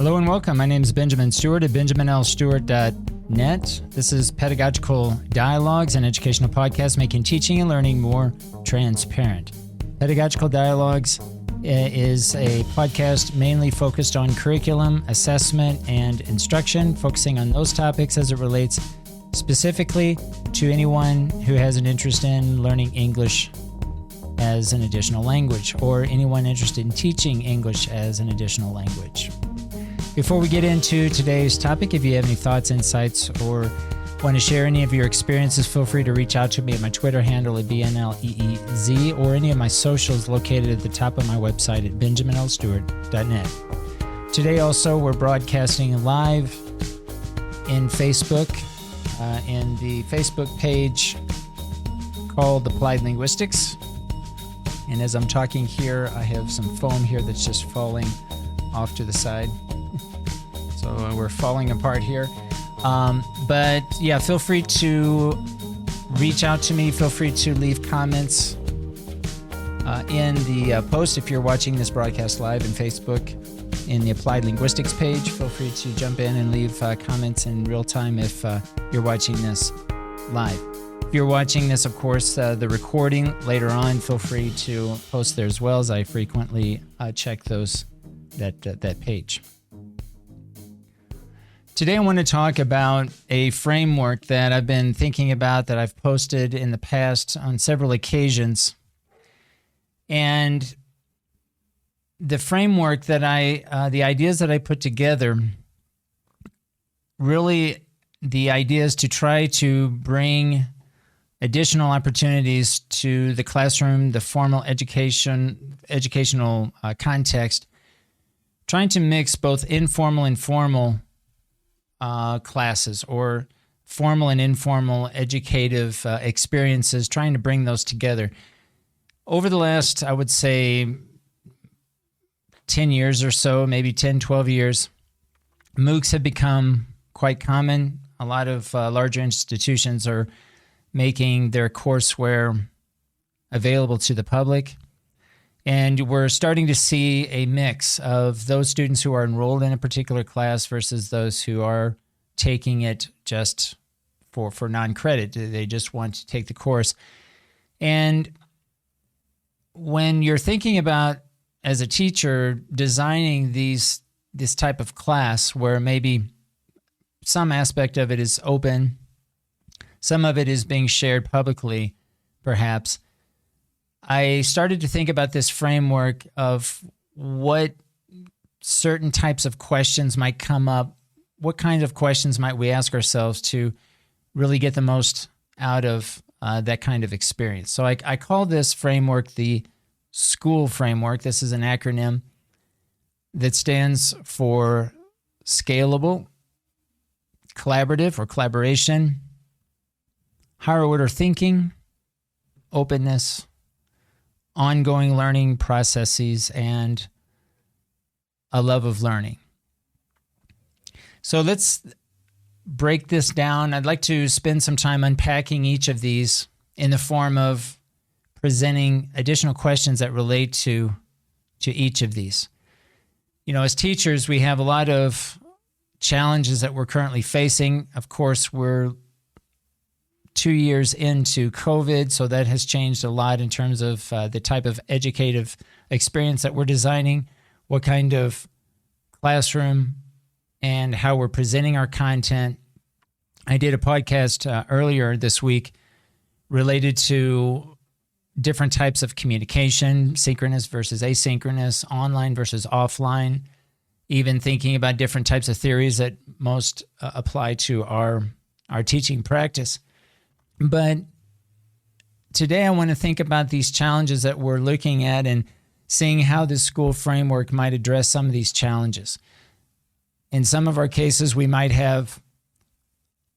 Hello and welcome. My name is Benjamin Stewart at benjaminlstewart.net. This is Pedagogical Dialogues, an educational podcast making teaching and learning more transparent. Pedagogical Dialogues is a podcast mainly focused on curriculum, assessment, and instruction, focusing on those topics as it relates specifically to anyone who has an interest in learning English as an additional language, or anyone interested in teaching English as an additional language. Before we get into today's topic, if you have any thoughts, insights, or want to share any of your experiences, feel free to reach out to me at my Twitter handle at BNLEEZ, or any of my socials located at the top of my website at benjaminlstewart.net. Today also, we're broadcasting live in Facebook, in the Facebook page called Applied Linguistics. And as I'm talking here, I have some foam here that's just falling off to the side. So we're falling apart here. But yeah, feel free to reach out to me. Feel free to leave comments in the post if you're watching this broadcast live in Facebook in the Applied Linguistics page. Feel free to jump in and leave comments in real time if you're watching this live. If you're watching this, of course, the recording later on, feel free to post there as well, as I frequently check that page. Today I want to talk about a framework that I've been thinking about, that I've posted in the past on several occasions. And the framework that the ideas that I put together, really the idea is to try to bring additional opportunities to the classroom, the formal educational context, trying to mix both informal and formal classes, or formal and informal educative experiences, trying to bring those together. Over the last, I would say, 10 years or so, maybe 10, 12 years, MOOCs have become quite common. A lot of larger institutions are making their courseware available to the public. And we're starting to see a mix of those students who are enrolled in a particular class versus those who are taking it just for non-credit. They just want to take the course. And when you're thinking about, as a teacher, designing this type of class where maybe some aspect of it is open, some of it is being shared publicly, perhaps, I started to think about this framework of what certain types of questions might come up. What kinds of questions might we ask ourselves to really get the most out of that kind of experience? So I call this framework the S.C.H.O.O.L framework. This is an acronym that stands for scalable, collaborative or collaboration, higher order thinking, openness, ongoing learning processes, and a love of learning. So let's break this down. I'd like to spend some time unpacking each of these in the form of presenting additional questions that relate to each of these. You know, as teachers, we have a lot of challenges that we're currently facing. Of course, we're 2 years into COVID, so that has changed a lot in terms of the type of educative experience that we're designing, what kind of classroom, and how we're presenting our content. I did a podcast earlier this week related to different types of communication, synchronous versus asynchronous, online versus offline, even thinking about different types of theories that most apply to our teaching practice. But today I want to think about these challenges that we're looking at and seeing how this S.C.H.O.O.L framework might address some of these challenges. In some of our cases, we might have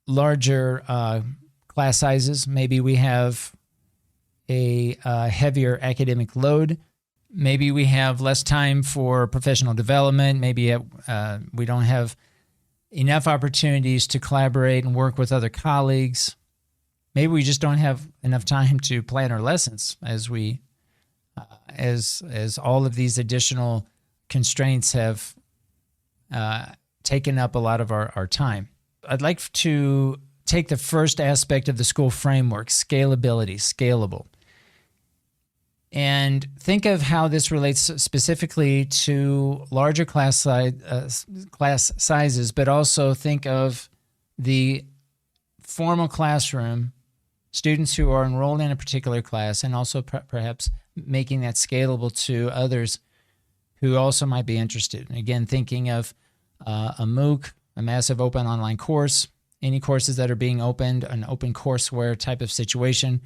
larger class sizes. Maybe we have a heavier academic load. Maybe we have less time for professional development. Maybe we don't have enough opportunities to collaborate and work with other colleagues. Maybe we just don't have enough time to plan our lessons as all of these additional constraints have taken up a lot of our time. I'd like to take the first aspect of the school framework, scalability, scalable, and think of how this relates specifically to larger class sizes, but also think of the formal classroom, students who are enrolled in a particular class, and also perhaps making that scalable to others who also might be interested. Again, thinking of a MOOC, a massive open online course, any courses that are being opened, an open courseware type of situation,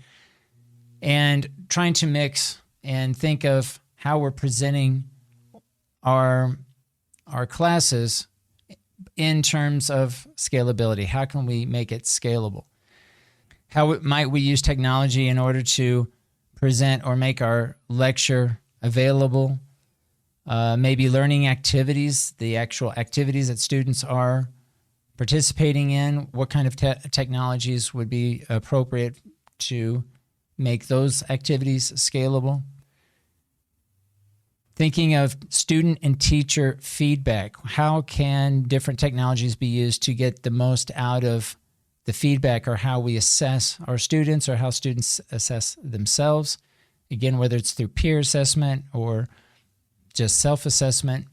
and trying to mix and think of how we're presenting our classes in terms of scalability. How can we make it scalable? How might we use technology in order to present or make our lecture available? Maybe learning activities, the actual activities that students are participating in. What kind of technologies would be appropriate to make those activities scalable? Thinking of student and teacher feedback. How can different technologies be used to get the most out of the feedback, or how we assess our students, or how students assess themselves? Again, whether it's through peer assessment or just self-assessment.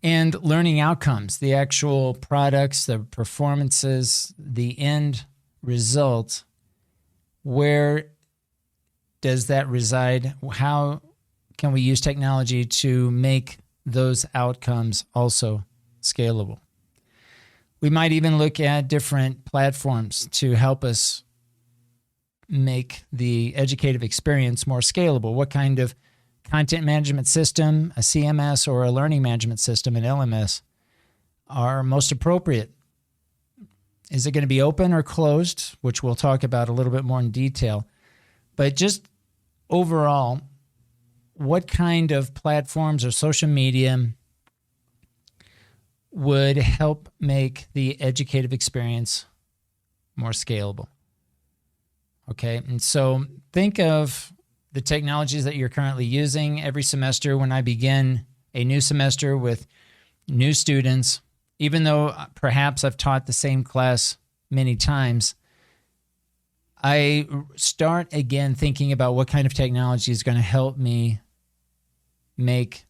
And learning outcomes, the actual products, the performances, the end result. Where does that reside? How can we use technology to make those outcomes also scalable? We might even look at different platforms to help us make the educative experience more scalable. What kind of content management system, a CMS or a learning management system, an LMS, are most appropriate? Is it going to be open or closed, which we'll talk about a little bit more in detail? But just overall, what kind of platforms or social media would help make the educative experience more scalable? Okay, and so think of the technologies that you're currently using. Every semester when I begin a new semester with new students, even though perhaps I've taught the same class many times, I start again thinking about what kind of technology is going to help me make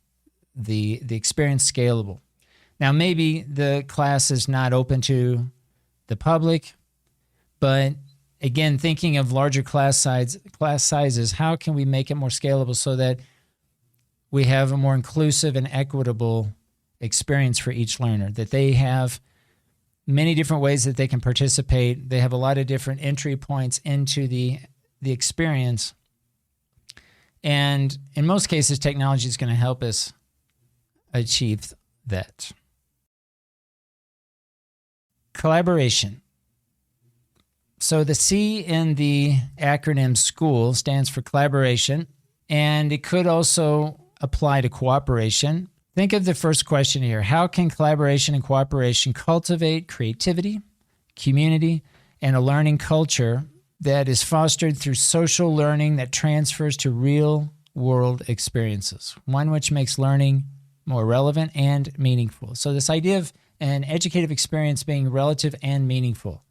the experience scalable. Now, maybe the class is not open to the public, but again, thinking of larger class sizes, how can we make it more scalable so that we have a more inclusive and equitable experience for each learner, that they have many different ways that they can participate. They have a lot of different entry points into the experience. And in most cases, technology is going to help us achieve that. Collaboration. So the C in the acronym S.C.H.O.O.L stands for collaboration, and it could also apply to cooperation. Think of the first question here. How can collaboration and cooperation cultivate creativity, community, and a learning culture that is fostered through social learning that transfers to real-world experiences, one which makes learning more relevant and meaningful? So this idea of an educative experience being relative and meaningful.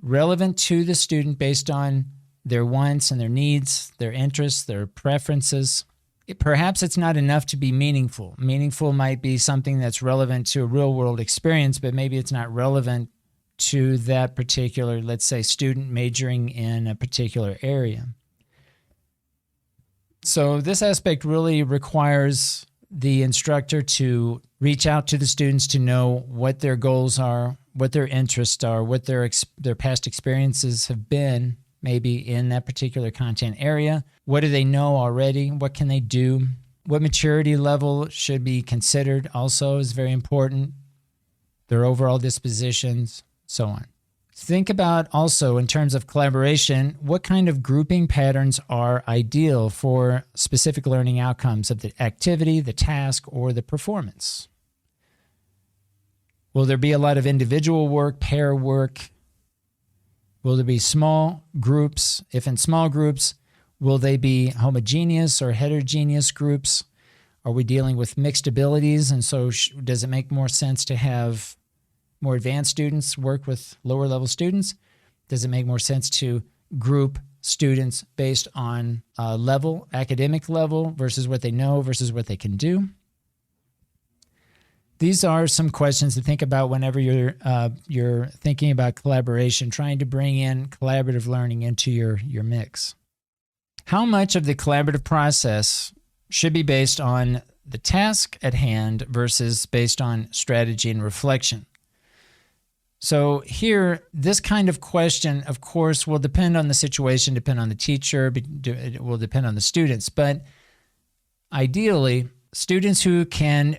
Relevant to the student based on their wants and their needs, their interests, their preferences. Perhaps it's not enough to be meaningful. Meaningful might be something that's relevant to a real-world experience, but maybe it's not relevant to that particular, let's say, student majoring in a particular area. So this aspect really requires the instructor to reach out to the students to know what their goals are, what their interests are, what their past experiences have been, maybe in that particular content area. What do they know already? What can they do? What maturity level should be considered also is very important. Their overall dispositions, so on. Think about also in terms of collaboration, what kind of grouping patterns are ideal for specific learning outcomes of the activity, the task, or the performance? Will there be a lot of individual work, pair work? Will there be small groups? If in small groups, will they be homogeneous or heterogeneous groups? Are we dealing with mixed abilities? And so does it make more sense to have more advanced students work with lower level students? Does it make more sense to group students based on level, academic level, versus what they know versus what they can do? These are some questions to think about whenever you're thinking about collaboration, trying to bring in collaborative learning into your mix. How much of the collaborative process should be based on the task at hand versus based on strategy and reflection? So here, this kind of question, of course, will depend on the situation, depend on the teacher, it will depend on the students. But ideally, students who can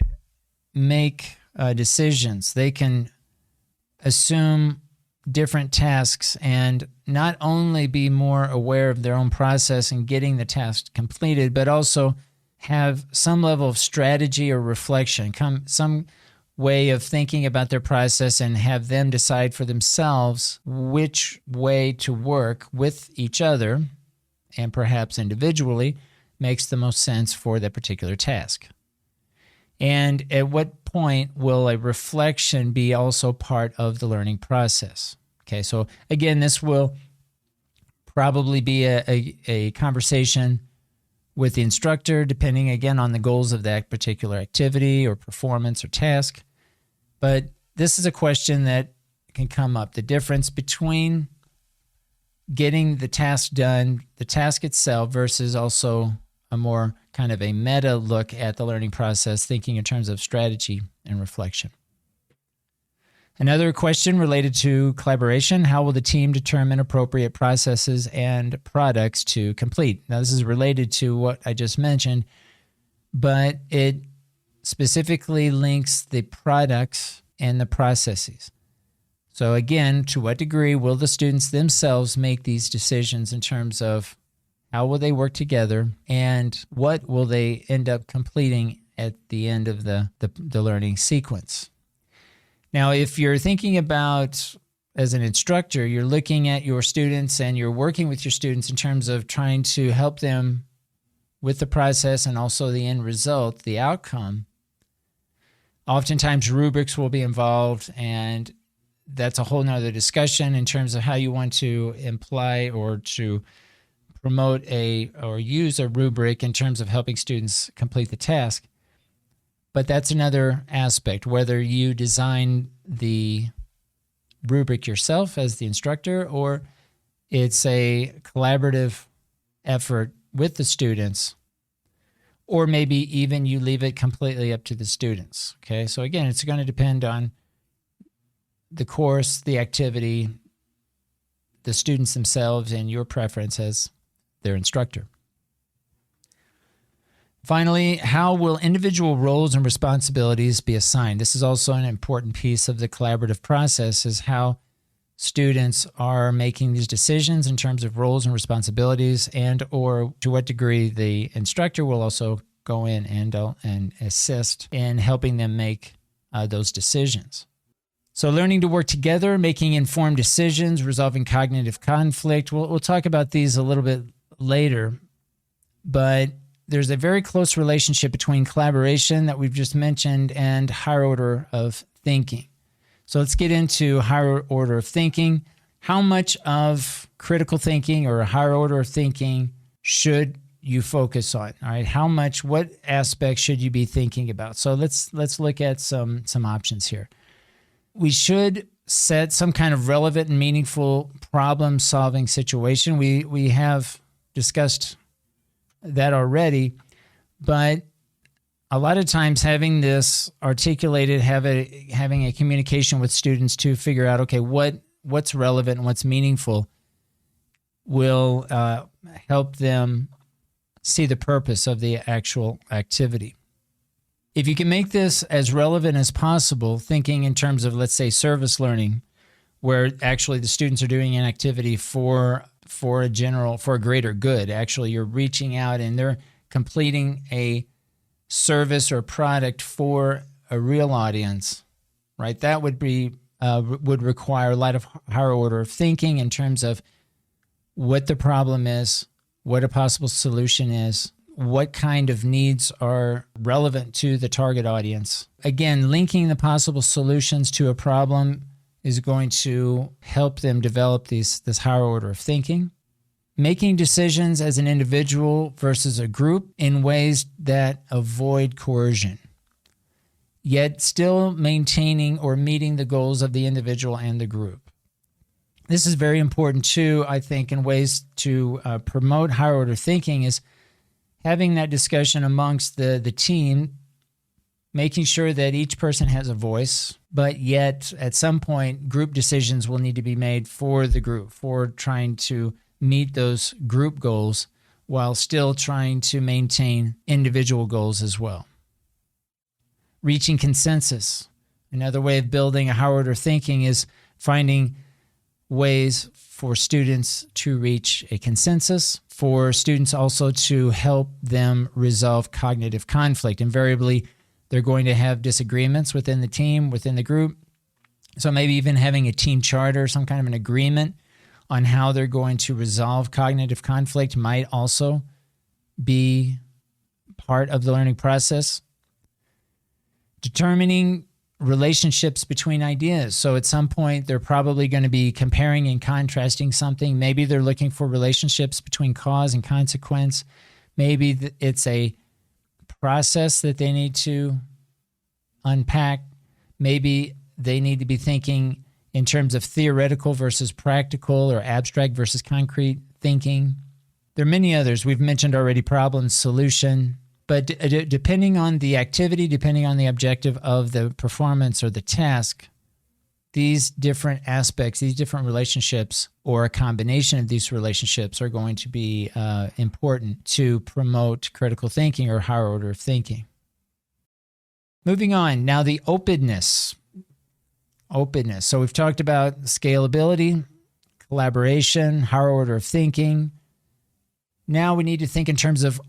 make decisions, they can assume different tasks and not only be more aware of their own process and getting the task completed, but also have some level of strategy or reflection, some way of thinking about their process, and have them decide for themselves which way to work with each other and perhaps individually makes the most sense for that particular task. And at what point will a reflection be also part of the learning process? Okay, so again, this will probably be a conversation with the instructor, depending again on the goals of that particular activity or performance or task. But this is a question that can come up, the difference between getting the task done, the task itself, versus also a more kind of a meta look at the learning process, thinking in terms of strategy and reflection. Another question related to collaboration: how will the team determine appropriate processes and products to complete? Now, this is related to what I just mentioned, but it specifically links the products and the processes. So again, to what degree will the students themselves make these decisions in terms of how will they work together and what will they end up completing at the end of the learning sequence? Now, if you're thinking about, as an instructor, you're looking at your students and you're working with your students in terms of trying to help them with the process and also the end result, the outcome. Oftentimes rubrics will be involved, and that's a whole nother discussion in terms of how you want to imply or to promote or use a rubric in terms of helping students complete the task. But that's another aspect, whether you design the rubric yourself as the instructor or it's a collaborative effort with the students, or maybe even you leave it completely up to the students. Okay, so again, it's going to depend on the course, the activity, the students themselves, and your preference as their instructor. Finally, how will individual roles and responsibilities be assigned? This is also an important piece of the collaborative process, is how students are making these decisions in terms of roles and responsibilities, and or to what degree the instructor will also go in and assist in helping them make those decisions. So learning to work together, making informed decisions, resolving cognitive conflict. We'll talk about these a little bit later, but there's a very close relationship between collaboration that we've just mentioned and higher order of thinking. So let's get into higher order of thinking. How much of critical thinking or a higher order of thinking should you focus on? All right, what aspects should you be thinking about? So let's look at some options here. We should set some kind of relevant and meaningful problem-solving situation. We have discussed that already, but a lot of times having this articulated, having a communication with students to figure out, okay, what's relevant and what's meaningful will help them see the purpose of the actual activity. If you can make this as relevant as possible, thinking in terms of, let's say, service learning, where actually the students are doing an activity for a greater good. Actually, you're reaching out and they're completing a service or product for a real audience, right? That would require a lot of higher order of thinking in terms of what the problem is, what a possible solution is, what kind of needs are relevant to the target audience. Again, linking the possible solutions to a problem is going to help them develop this higher order of thinking. Making decisions as an individual versus a group in ways that avoid coercion, yet still maintaining or meeting the goals of the individual and the group. This is very important too, I think, in ways to promote higher order thinking is having that discussion amongst the team, making sure that each person has a voice, but yet at some point group decisions will need to be made for the group, for trying to meet those group goals while still trying to maintain individual goals as well. Reaching consensus. Another way of building a higher order thinking is finding ways for students to reach a consensus, for students also to help them resolve cognitive conflict. Invariably, they're going to have disagreements within the team, within the group. So maybe even having a team charter, some kind of an agreement on how they're going to resolve cognitive conflict might also be part of the learning process. Determining relationships between ideas. So at some point, they're probably going to be comparing and contrasting something. Maybe they're looking for relationships between cause and consequence. Maybe it's a process that they need to unpack. Maybe they need to be thinking in terms of theoretical versus practical or abstract versus concrete thinking. There are many others. We've mentioned already problem, solution, but depending on the activity, depending on the objective of the performance or the task, these different aspects, these different relationships, or a combination of these relationships are going to be important to promote critical thinking or higher order of thinking. Moving on, now the openness. Openness. So we've talked about scalability, collaboration, higher order of thinking. Now we need to think in terms of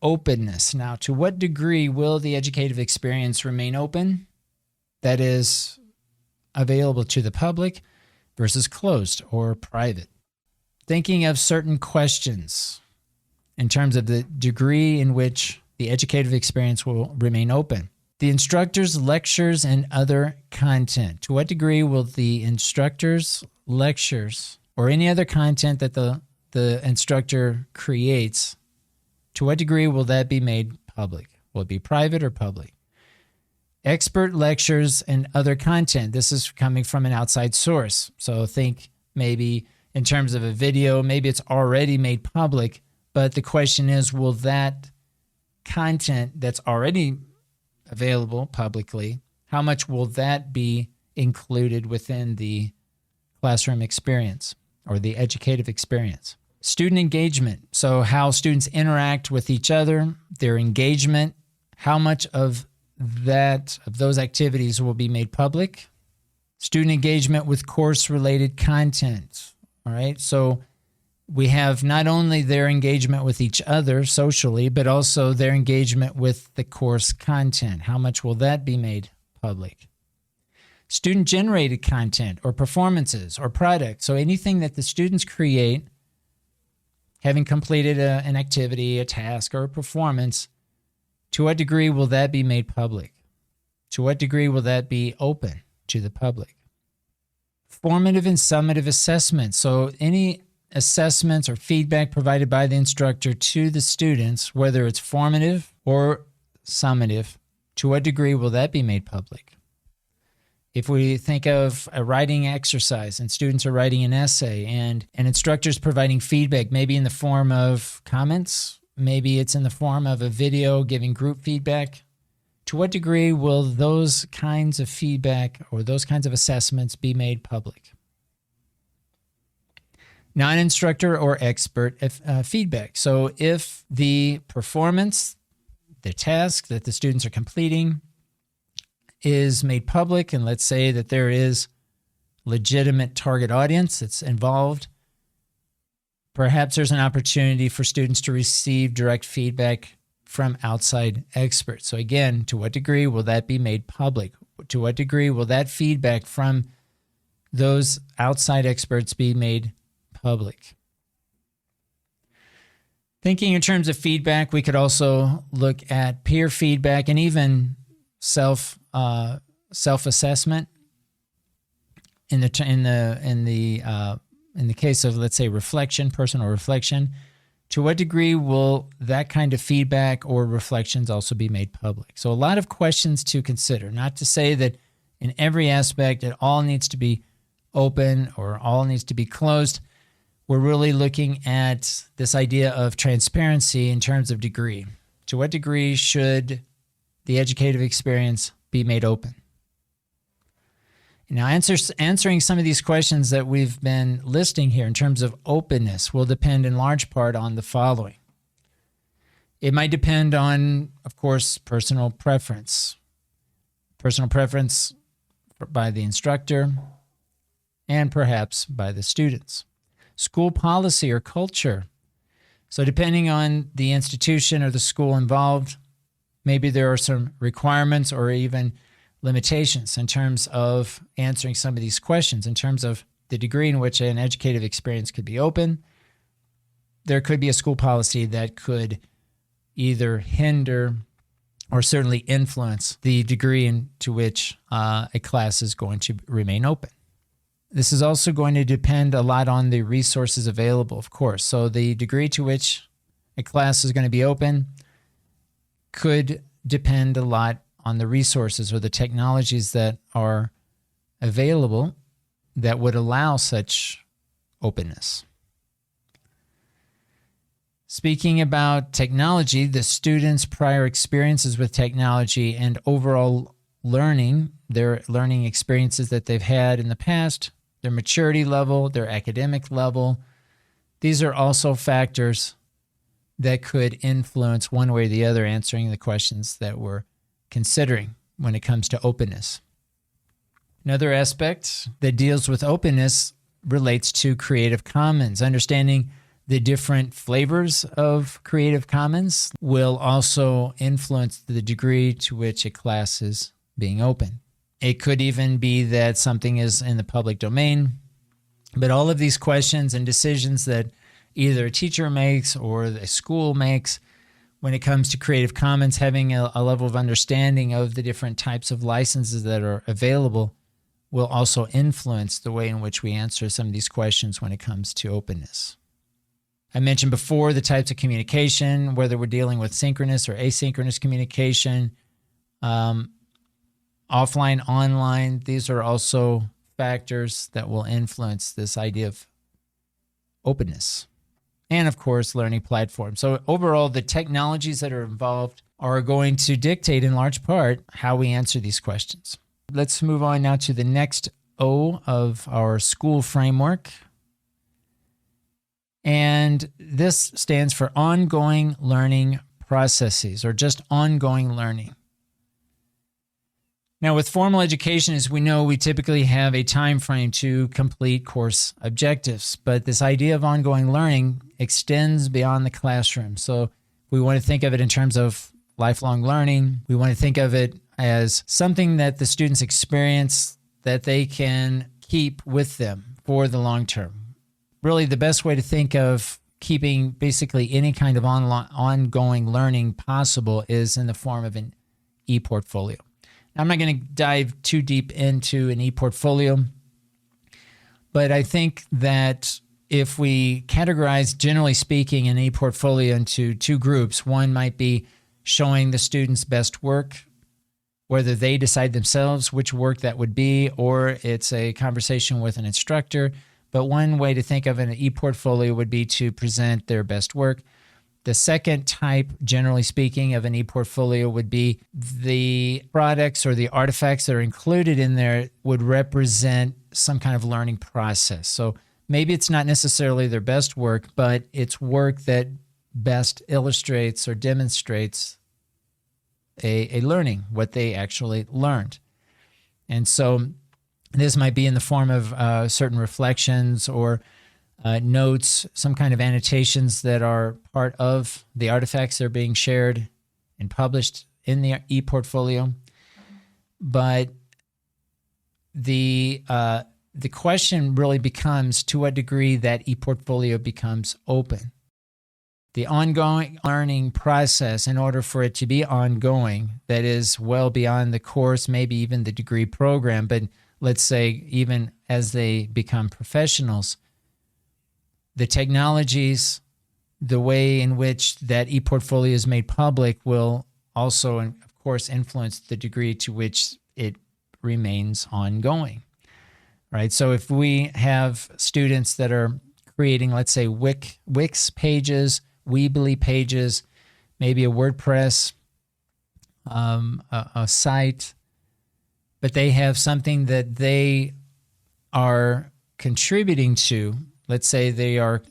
openness. Now, to what degree will the educative experience remain open, that is, available to the public, versus closed or private? Thinking of certain questions in terms of the degree in which the educative experience will remain open. The instructor's lectures and other content. To what degree will the instructor's lectures or any other content that the instructor creates, to what degree will that be made public? Will it be private or public? Expert lectures and other content. This is coming from an outside source. So think maybe in terms of a video, maybe it's already made public, but the question is, will that content that's already available publicly, how much will that be included within the classroom experience or the educative experience? Student engagement, so how students interact with each other, their engagement, how much of those activities will be made public. Student engagement with course-related content, all right? So we have not only their engagement with each other socially, but also their engagement with the course content. How much will that be made public? Student-generated content or performances or products. So anything that the students create, having completed an activity, a task, or a performance, to what degree will that be made public? To what degree will that be open to the public? Formative and summative assessment. So any assessments or feedback provided by the instructor to the students, whether it's formative or summative, to what degree will that be made public? If we think of a writing exercise and students are writing an essay and an instructor is providing feedback, maybe in the form of comments, maybe it's in the form of a video giving group feedback, to what degree will those kinds of feedback or those kinds of assessments be made public? Non-instructor or expert feedback. So if the performance, the task that the students are completing is made public, and let's say that there is legitimate target audience that's involved, perhaps there's an opportunity for students to receive direct feedback from outside experts. So again, to what degree will that be made public? To what degree will that feedback from those outside experts be made public? Thinking in terms of feedback, we could also look at peer feedback and even self-assessment. In the case of, let's say, reflection, personal reflection, to what degree will that kind of feedback or reflections also be made public? So a lot of questions to consider. Not to say that in every aspect it all needs to be open or all needs to be closed. We're really looking at this idea of transparency in terms of degree. To what degree should the educative experience be made open? Now, answering some of these questions that we've been listing here in terms of openness will depend in large part on the following. It might depend on, of course, personal preference. Personal preference by the instructor and perhaps by the students. School policy or culture. So depending on the institution or the school involved, maybe there are some requirements or even limitations in terms of answering some of these questions, in terms of the degree in which an educative experience could be open. There could be a school policy that could either hinder or certainly influence the degree into which a class is going to remain open. This is also going to depend a lot on the resources available, of course. So the degree to which a class is going to be open could depend a lot on the resources or the technologies that are available that would allow such openness. Speaking about technology, the students' prior experiences with technology and overall learning, their learning experiences that they've had in the past, their maturity level, their academic level, these are also factors that could influence one way or the other answering the questions that we're considering when it comes to openness. Another aspect that deals with openness relates to Creative Commons. Understanding the different flavors of Creative Commons will also influence the degree to which a class is being open. It could even be that something is in the public domain, but all of these questions and decisions that either a teacher makes or the school makes when it comes to Creative Commons, having a level of understanding of the different types of licenses that are available will also influence the way in which we answer some of these questions when it comes to openness. I mentioned before the types of communication, whether we're dealing with synchronous or asynchronous communication, offline, online, these are also factors that will influence this idea of openness. And of course, learning platforms. So overall, the technologies that are involved are going to dictate in large part how we answer these questions. Let's move on now to the next O of our school framework. And this stands for ongoing learning processes, or just ongoing learning. Now, with formal education, as we know, we typically have a time frame to complete course objectives, but this idea of ongoing learning extends beyond the classroom. So we want to think of it in terms of lifelong learning. We want to think of it as something that the students experience that they can keep with them for the long term. Really, the best way to think of keeping basically any kind of ongoing learning possible is in the form of an e-portfolio. I'm not going to dive too deep into an e-portfolio, but I think that if we categorize, generally speaking, an e-portfolio into two groups, one might be showing the students' best work, whether they decide themselves which work that would be, or it's a conversation with an instructor. But one way to think of an e-portfolio would be to present their best work. The second type, generally speaking, of an e-portfolio would be the products or the artifacts that are included in there would represent some kind of learning process. So maybe it's not necessarily their best work, but it's work that best illustrates or demonstrates a learning, what they actually learned. And so this might be in the form of certain reflections or notes, some kind of annotations that are part of the artifacts that are being shared and published in the e-portfolio. But the question really becomes to what degree that e-portfolio becomes open. The ongoing learning process, in order for it to be ongoing, that is well beyond the course, maybe even the degree program, but let's say even as they become professionals, the technologies, the way in which that e-portfolio is made public will also, of course, influence the degree to which it remains ongoing, right? So if we have students that are creating, let's say, Wix pages, Weebly pages, maybe a WordPress, a site, but they have something that they are contributing to. Let's say they are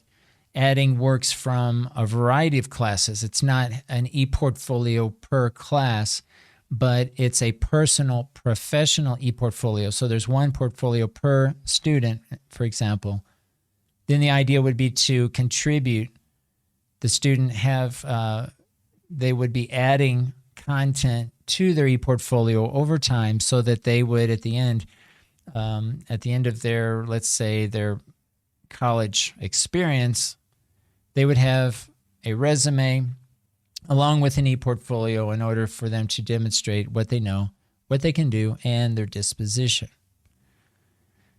adding works from a variety of classes. It's not an e-portfolio per class, but it's a personal, professional e-portfolio. So there's one portfolio per student, for example. Then the idea would be to contribute. The student they would be adding content to their e-portfolio over time, so that they would, at the end of their, let's say, their college experience, they would have a resume along with an e-portfolio in order for them to demonstrate what they know, what they can do, and their disposition.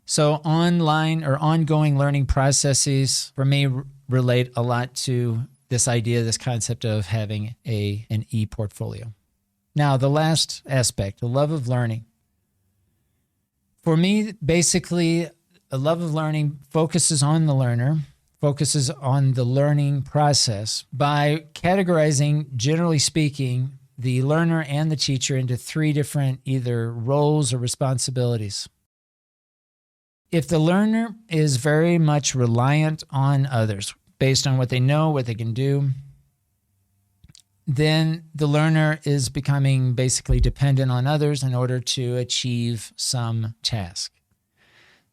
So online or ongoing learning processes, for me, relate a lot to this idea, this concept of having an e-portfolio. Now, the last aspect, the love of learning. For me, basically, a love of learning focuses on the learner, focuses on the learning process by categorizing, generally speaking, the learner and the teacher into three different either roles or responsibilities. If the learner is very much reliant on others based on what they know, what they can do, then the learner is becoming basically dependent on others in order to achieve some task.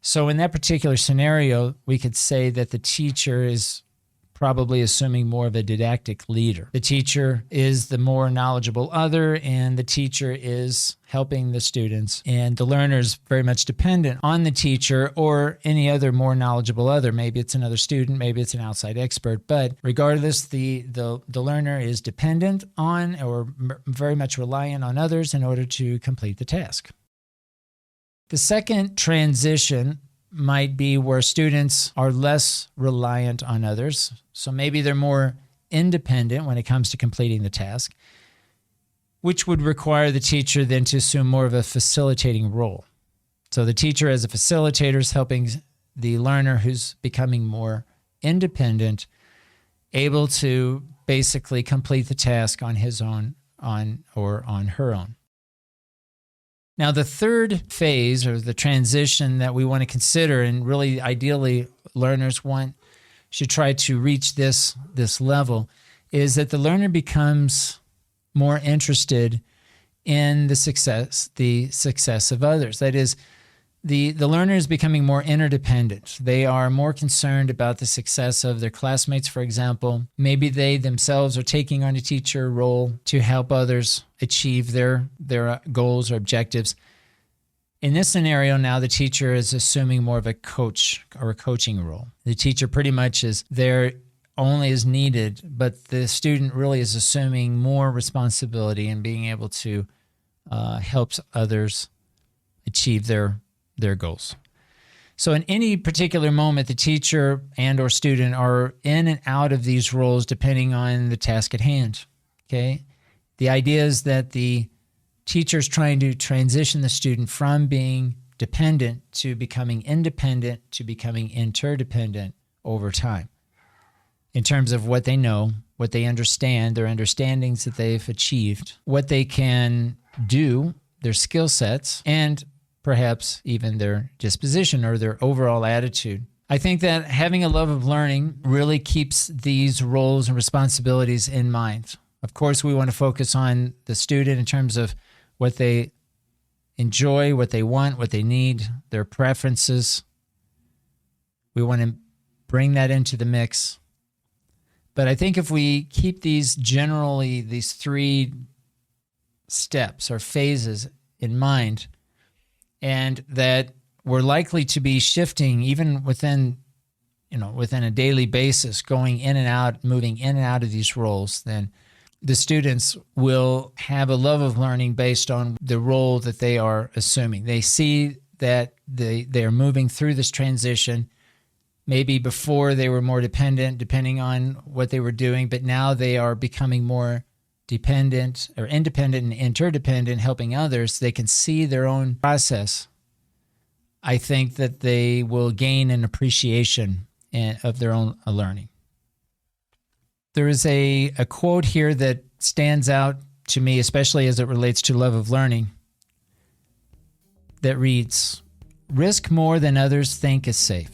So in that particular scenario, we could say that the teacher is probably assuming more of a didactic leader. The teacher is the more knowledgeable other, and the teacher is helping the students. And the learner is very much dependent on the teacher or any other more knowledgeable other. Maybe it's another student, maybe it's an outside expert. But regardless, the learner is dependent on or very much reliant on others in order to complete the task. The second transition might be where students are less reliant on others. So maybe they're more independent when it comes to completing the task, which would require the teacher then to assume more of a facilitating role. So the teacher as a facilitator is helping the learner who's becoming more independent, able to basically complete the task on his own, on her own. Now, the third phase, or the transition that we want to consider, and really ideally learners should try to reach this level, is that the learner becomes more interested in the success of others. That is, the learner is becoming more interdependent. They are more concerned about the success of their classmates, for example. Maybe they themselves are taking on a teacher role to help others achieve their goals or objectives. In this scenario now, the teacher is assuming more of a coach or a coaching role. The teacher pretty much is there only as needed, but the student really is assuming more responsibility and being able to help others achieve their goals. So in any particular moment, the teacher and or student are in and out of these roles depending on the task at hand. Okay? The idea is that the teacher is trying to transition the student from being dependent to becoming independent to becoming interdependent over time in terms of what they know, what they understand, their understandings that they've achieved, what they can do, their skill sets, and perhaps even their disposition or their overall attitude. I think that having a love of learning really keeps these roles and responsibilities in mind. Of course, we want to focus on the student in terms of what they enjoy, what they want, what they need, their preferences. We want to bring that into the mix. But I think if we keep these three steps or phases in mind, and that we're likely to be shifting even within within a daily basis, going in and out, moving in and out of these roles, then the students will have a love of learning based on the role that they are assuming. They see that they're moving through this transition. Maybe before they were more dependent, depending on what they were doing, but now they are becoming more dependent or independent and interdependent, helping others. They can see their own process. I think that they will gain an appreciation of their own learning. There is a quote here that stands out to me, especially as it relates to love of learning, that reads, "Risk more than others think is safe.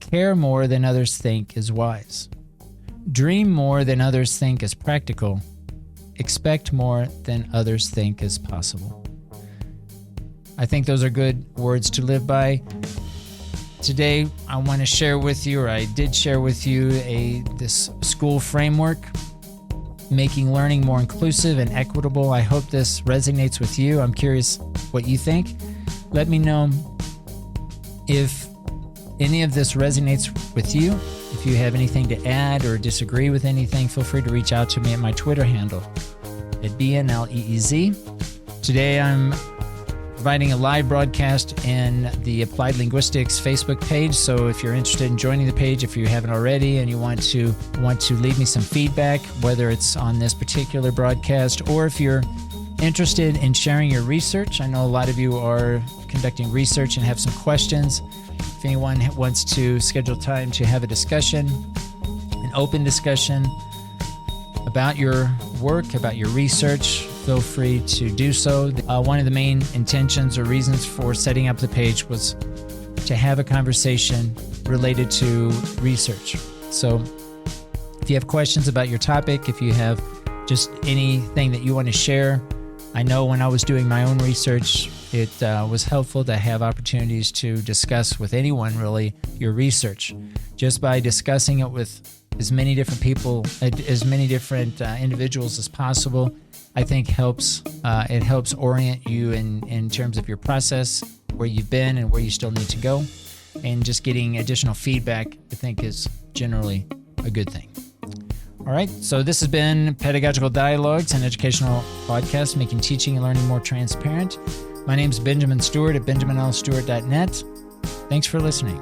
Care more than others think is wise. Dream more than others think is practical. Expect more than others think is possible." I think those are good words to live by. Today, I want to share with you, or I did share with you, this school framework, making learning more inclusive and equitable. I hope this resonates with you. I'm curious what you think. Let me know if any of this resonates with you. If you have anything to add or disagree with anything, feel free to reach out to me at my Twitter handle at BNLEEZ. Today, I'm providing a live broadcast in the Applied Linguistics Facebook page. So if you're interested in joining the page, if you haven't already, and you want to leave me some feedback, whether it's on this particular broadcast or if you're interested in sharing your research. I know a lot of you are conducting research and have some questions. If anyone wants to schedule time to have a discussion, an open discussion about your work, about your research, feel free to do so. One of the main intentions or reasons for setting up the page was to have a conversation related to research. So if you have questions about your topic, if you have just anything that you want to share, I know when I was doing my own research, it was helpful to have opportunities to discuss with anyone really your research. Just by discussing it with as many different people, as many different individuals as possible, I think it helps orient you in terms of your process, where you've been and where you still need to go. And just getting additional feedback, I think, is generally a good thing. All right, so this has been Pedagogical Dialogues, an educational podcast making teaching and learning more transparent. My name is Benjamin Stewart at benjaminlstewart.net. Thanks for listening.